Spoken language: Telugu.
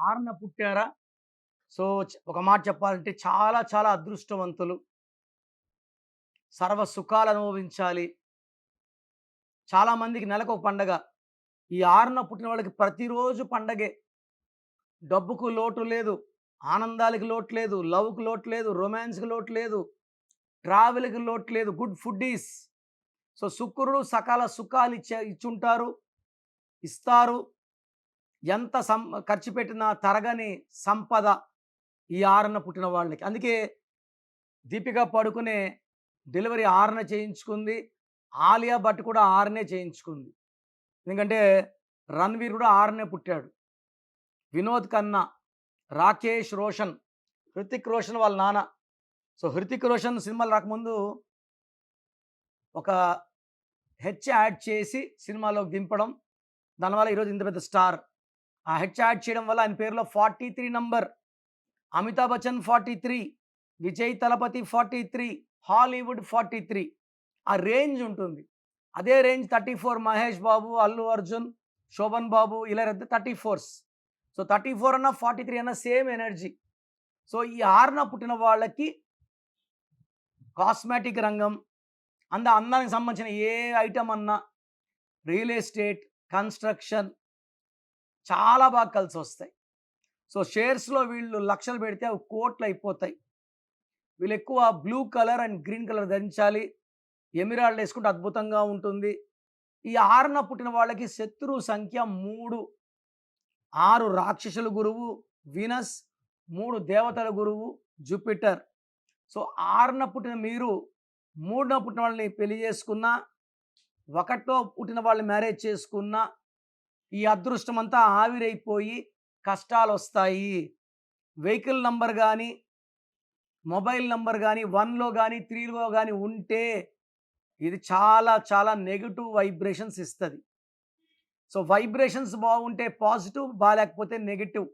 ఆరున పుట్టారా? సో, ఒక మాట చెప్పాలంటే చాలా చాలా అదృష్టవంతులు. సర్వ సుఖాలు అనుభవించాలి. చాలా మందికి నెలకొక పండగ. ఈ ఆరున పుట్టిన వాళ్ళకి ప్రతిరోజు పండగే. డబ్బుకు లోటు లేదు. ఆనందాలకి లోటు లేదు. లవ్‌కి లోటు లేదు. రొమాన్స్‌కి లోటు లేదు. ట్రావెల్‌కి లోటు లేదు. Good foodies. సో, శుక్రుడు సకల సుఖాలు ఇచ్చుంటారు. ఇస్తారు. ఎంత ఖర్చు పెట్టినా తరగని సంపద ఈ ఆరున పుట్టిన వాళ్ళకి. అందుకే దీపిక పడుకునే డెలివరీ 6న చేయించుకుంది. ఆలియా భట్ కూడా 6నే చేయించుకుంది. ఎందుకంటే రణ్వీర్ కూడా 6నే పుట్టాడు. వినోద్ ఖన్నా, రాకేష్ రోషన్, హృతిక్ రోషన్ వాళ్ళ నాన్న. సో, హృతిక్ రోషన్ సినిమాలు రాకముందు ఒక యాడ్ చేసి సినిమాలోకి దింపడం. దానివల్ల ఈరోజు ఇంత పెద్ద స్టార్. ఆ యాడ్ చేయడం వల్ల ఆయన పేరులో 43 నంబర్. అమితాబ్ బచ్చన్ 43, విజయ్ తలపతి 43, హాలీవుడ్ 43. ఆ రేంజ్ ఉంటుంది. అదే రేంజ్ 34 మహేష్ బాబు, అల్లు అర్జున్, శోభన్ బాబు ఇలా 34స్. సో, 34 అన్నా 43 అన్నా సేమ్ ఎనర్జీ. సో, ఈ 6న పుట్టిన వాళ్ళకి కాస్మెటిక్ రంగం, అందానికి సంబంధించిన ఏ ఐటెమ్ అన్నా, రియల్ ఎస్టేట్, కన్‌స్ట్రక్షన్ చాలా బాగా కలిసొస్తాయి. సో, షేర్స్‌లో వీళ్ళు లక్షలు పెడితే అవి కోట్లయిపోతాయి. వీళ్ళెక్కువ blue colour and green colour ధరించాలి. ఎమిరాల్డ్ యేసుకుంటే అద్భుతంగా ఉంటుంది. ఈ 6న పుట్టిన వాళ్ళకి శత్రువు సంఖ్య 3. 6 రాక్షసుల గురువు వీనస్, 3 దేవతల గురువు జూపిటర్. సో, 6న పుట్టిన మీరు 3న పుట్టిన వాళ్ళని పెళ్లి చేసుకున్నా, 1లో పుట్టిన వాళ్ళని మ్యారేజ్ చేసుకున్నా, ఈ అదృష్టమంతా ఆవిరైపోయి కష్టాలొస్తాయి. వెహికల్ నంబర్ గానీ, మొబైల్ నంబర్ గానీ, 1లో గానీ, 3లో గానీ ఉంటే ఇది చాలా చాలా నెగెటివ్ వైబ్రేషన్స్ ఇస్తది. సో, వైబ్రేషన్స్ బాగుంటే పాజిటివ్, బాలేకపోతే నెగెటివ్.